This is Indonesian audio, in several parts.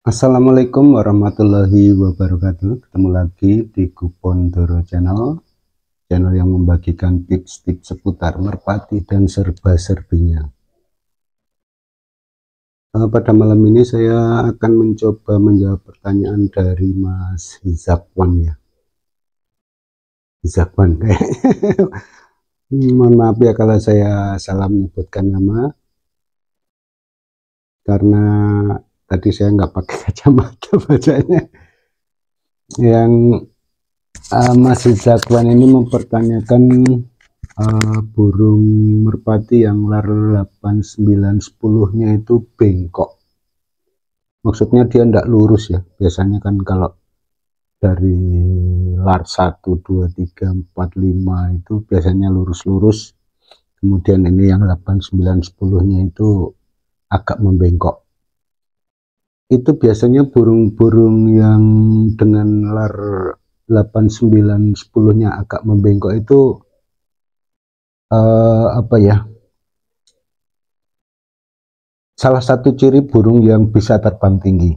Assalamualaikum warahmatullahi wabarakatuh. Ketemu lagi di Kupondoro channel yang membagikan tips-tips seputar merpati dan serba-serbinya. Pada malam ini saya akan mencoba menjawab pertanyaan dari Mas Hizakwan ya. Hizakwan, mohon maaf ya kalau saya salah menyebutkan nama, karena tadi saya nggak pakai kacamata bacanya. Yang Mas Hizakwan ini mempertanyakan burung merpati yang lar 8, 9, 10 nya itu bengkok. Maksudnya dia tidak lurus ya. Biasanya kan kalau dari lar 1, 2, 3, 4, 5 itu biasanya lurus-lurus. Kemudian ini yang 8, 9, 10 nya itu agak membengkok. Itu biasanya burung-burung yang dengan lar 8, 9, 10 nya agak membengkok itu apa ya, salah satu ciri burung yang bisa terbang tinggi.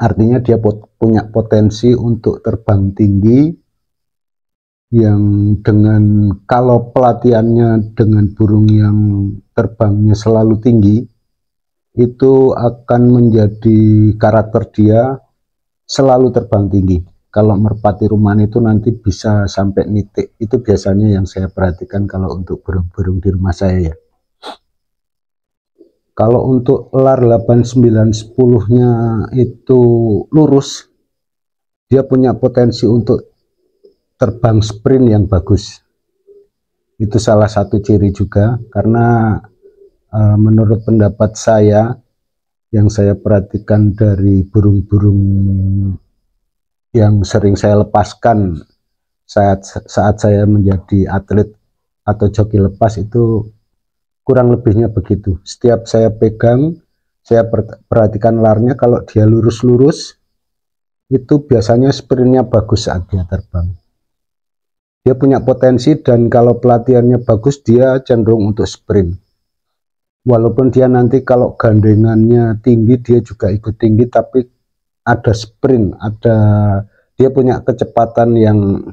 Artinya dia punya potensi untuk terbang tinggi, yang dengan kalau pelatihannya dengan burung yang terbangnya selalu tinggi, itu akan menjadi karakter dia selalu terbang tinggi. Kalau merpati rumahan itu nanti bisa sampai nitik. Itu biasanya yang saya perhatikan kalau untuk burung-burung di rumah saya ya. Kalau untuk lar 8, 9, 10 nya itu lurus, dia punya potensi untuk terbang sprint yang bagus. Itu salah satu ciri juga, karena menurut pendapat saya yang saya perhatikan dari burung-burung yang sering saya lepaskan saat saya menjadi atlet atau joki lepas, itu kurang lebihnya begitu. Setiap saya pegang, saya perhatikan larnya, kalau dia lurus-lurus itu biasanya sprintnya bagus saat dia terbang. Dia punya potensi, dan kalau pelatihannya bagus dia cenderung untuk sprint. Walaupun dia nanti kalau gandengannya tinggi dia juga ikut tinggi, tapi ada sprint, dia punya kecepatan yang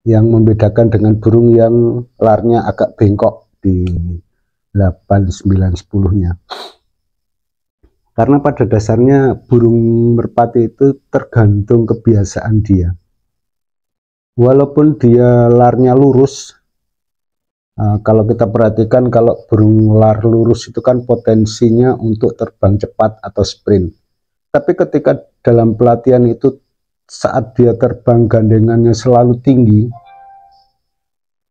membedakan dengan burung yang larnya agak bengkok di 8, 9, 10 nya. Karena pada dasarnya burung merpati itu tergantung kebiasaan dia. Walaupun dia larnya lurus, kalau kita perhatikan, kalau burung lar lurus itu kan potensinya untuk terbang cepat atau sprint. Tapi ketika dalam pelatihan itu, saat dia terbang gandengannya selalu tinggi,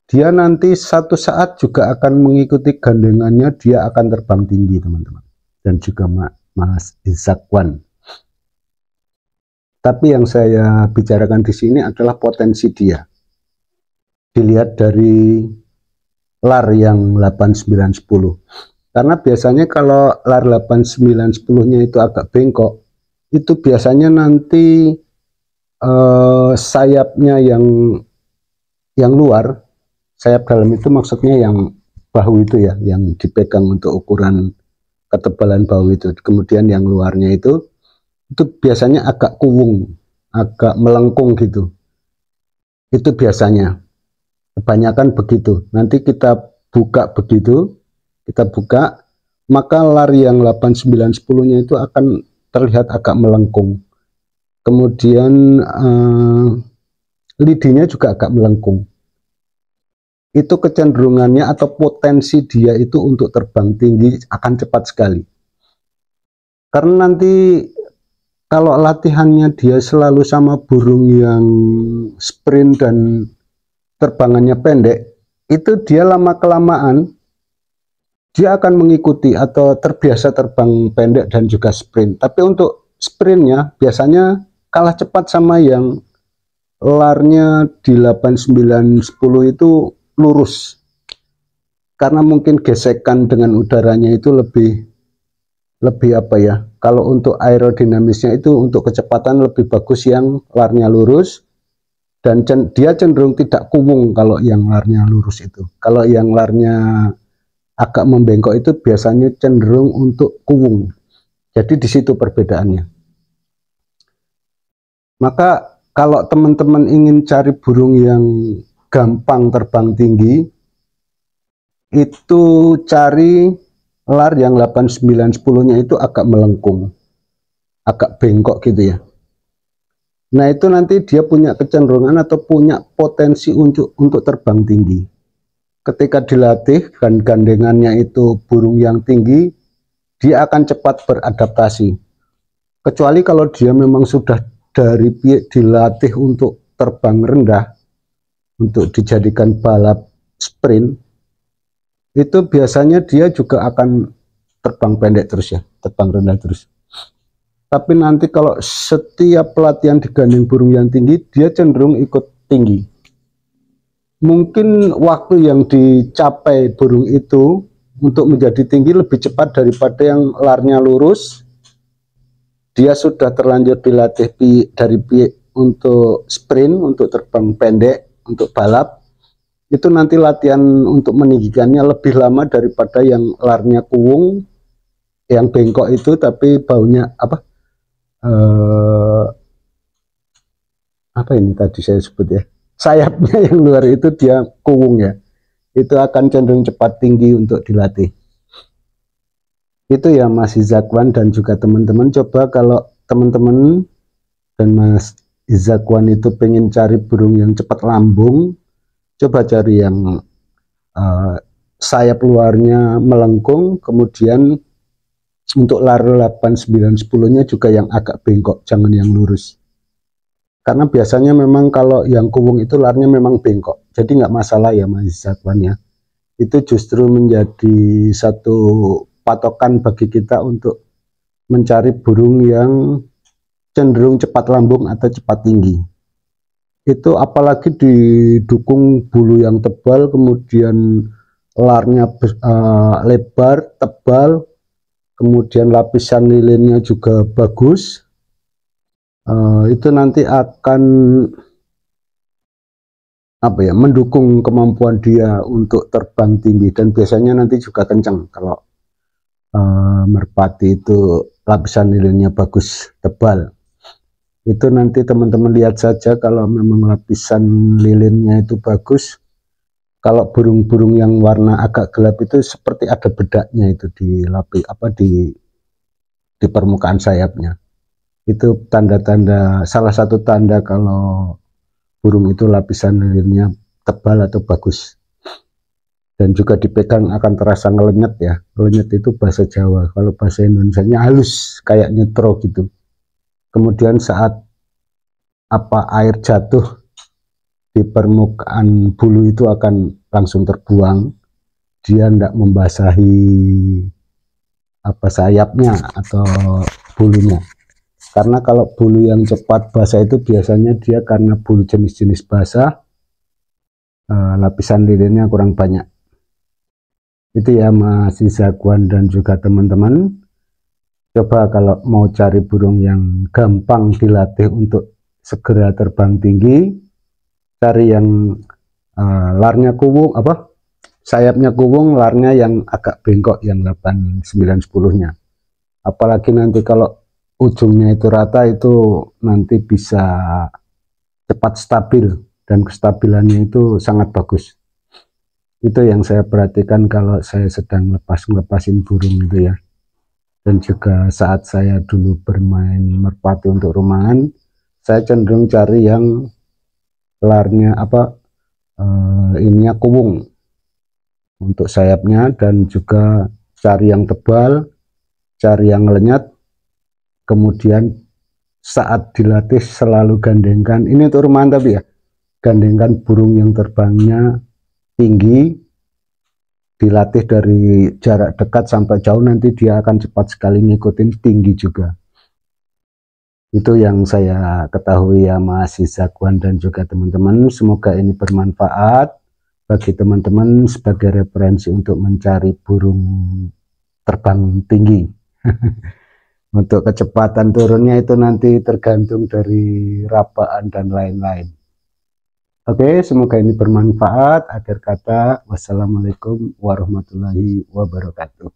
dia nanti satu saat juga akan mengikuti gandengannya, dia akan terbang tinggi teman-teman. Dan juga Mas Hizakwan. Tapi yang saya bicarakan di sini adalah potensi dia. Dilihat dari lar yang 8, 9, 10. Karena biasanya kalau lar 8, 9, 10 nya itu agak bengkok, itu biasanya nanti sayapnya yang luar, sayap dalam itu maksudnya yang bahu itu ya, yang dipegang untuk ukuran ketebalan bahu itu. Kemudian yang luarnya itu biasanya agak kuwung, agak melengkung gitu. Itu biasanya, kebanyakan begitu. Nanti kita buka begitu, maka lar yang 8, 9, 10 nya itu akan terlihat agak melengkung. Kemudian lidinya juga agak melengkung. Itu kecenderungannya atau potensi dia itu untuk terbang tinggi akan cepat sekali. Karena nanti kalau latihannya dia selalu sama burung yang sprint dan terbangannya pendek, itu dia lama-kelamaan dia akan mengikuti atau terbiasa terbang pendek dan juga sprint. Tapi untuk sprintnya biasanya kalah cepat sama yang larnya di 8, 9, 10 itu lurus. Karena mungkin gesekan dengan udaranya itu lebih apa ya, kalau untuk aerodinamisnya itu untuk kecepatan lebih bagus yang larnya lurus, dan dia cenderung tidak kuwung kalau yang larnya lurus itu. Kalau yang larnya agak membengkok itu biasanya cenderung untuk kuwung. Jadi di situ perbedaannya. Maka kalau teman-teman ingin cari burung yang gampang terbang tinggi, itu cari lar yang 8, 9, 10-nya itu agak melengkung, agak bengkok gitu ya. Nah itu nanti dia punya kecenderungan atau punya potensi untuk terbang tinggi. Ketika dilatih dan gandengannya itu burung yang tinggi, dia akan cepat beradaptasi. Kecuali kalau dia memang sudah dari dilatih untuk terbang rendah, untuk dijadikan balap sprint, itu biasanya dia juga akan terbang pendek terus ya, terbang rendah terus. Tapi nanti kalau setiap pelatihan digandeng burung yang tinggi, dia cenderung ikut tinggi. Mungkin waktu yang dicapai burung itu untuk menjadi tinggi lebih cepat daripada yang larnya lurus. Dia sudah terlanjur dilatih dari untuk sprint, untuk terbang pendek, untuk balap. Itu nanti latihan untuk meninggikannya lebih lama daripada yang larnya kuwung, yang bengkok itu tapi baunya apa ini tadi saya sebut ya, sayapnya yang luar itu dia kuwung ya, itu akan cenderung cepat tinggi untuk dilatih. Itu ya Mas Izakwan dan juga teman-teman, coba kalau teman-teman dan Mas Izakwan itu pengen cari burung yang cepat lambung, coba cari yang sayap luarnya melengkung, kemudian untuk lar 8, 9, 10-nya juga yang agak bengkok, jangan yang lurus. Karena biasanya memang kalau yang kuwung itu larnya memang bengkok, jadi nggak masalah ya Mas Zakwan ya. Itu justru menjadi satu patokan bagi kita untuk mencari burung yang cenderung cepat lambung atau cepat tinggi. Itu apalagi didukung bulu yang tebal, kemudian larnya lebar, tebal, kemudian lapisan lilinnya juga bagus. Itu nanti akan mendukung kemampuan dia untuk terbang tinggi, dan biasanya nanti juga kencang kalau merpati itu lapisan lilinnya bagus, tebal. Itu nanti teman-teman lihat saja kalau memang lapisan lilinnya itu bagus. Kalau burung-burung yang warna agak gelap itu seperti ada bedaknya itu di permukaan sayapnya. Itu tanda-tanda, salah satu tanda kalau burung itu lapisan lilinnya tebal atau bagus. Dan juga dipegang akan terasa ngelenyet ya. Ngelenyet itu bahasa Jawa, kalau bahasa Indonesianya halus kayak nyetro gitu. Kemudian saat air jatuh di permukaan bulu itu akan langsung terbuang, dia tidak membasahi sayapnya atau bulunya. Karena kalau bulu yang cepat basah itu biasanya dia karena bulu jenis-jenis basah, lapisan lilinnya kurang banyak. Itu ya Mas Izakwan dan juga teman-teman. Coba kalau mau cari burung yang gampang dilatih untuk segera terbang tinggi, cari yang larnya kuwung, sayapnya kuwung, larnya yang agak bengkok, yang 8, 9, 10-nya. Apalagi nanti kalau ujungnya itu rata, itu nanti bisa cepat stabil dan kestabilannya itu sangat bagus. Itu yang saya perhatikan kalau saya sedang ngelepasin burung itu ya. Dan juga saat saya dulu bermain merpati untuk rumahan, saya cenderung cari yang larnya ininya kuwung untuk sayapnya, dan juga cari yang tebal, cari yang lenyat. Kemudian saat dilatih selalu gandengkan, ini untuk rumahan tapi ya, gandengkan burung yang terbangnya tinggi, dilatih dari jarak dekat sampai jauh, nanti dia akan cepat sekali ngikutin tinggi juga. Itu yang saya ketahui ya Mas Izakwan dan juga teman-teman. Semoga ini bermanfaat bagi teman-teman sebagai referensi untuk mencari burung terbang tinggi. Untuk kecepatan turunnya itu nanti tergantung dari rapaan dan lain-lain. Oke, semoga ini bermanfaat. Akhir kata, wassalamualaikum warahmatullahi wabarakatuh.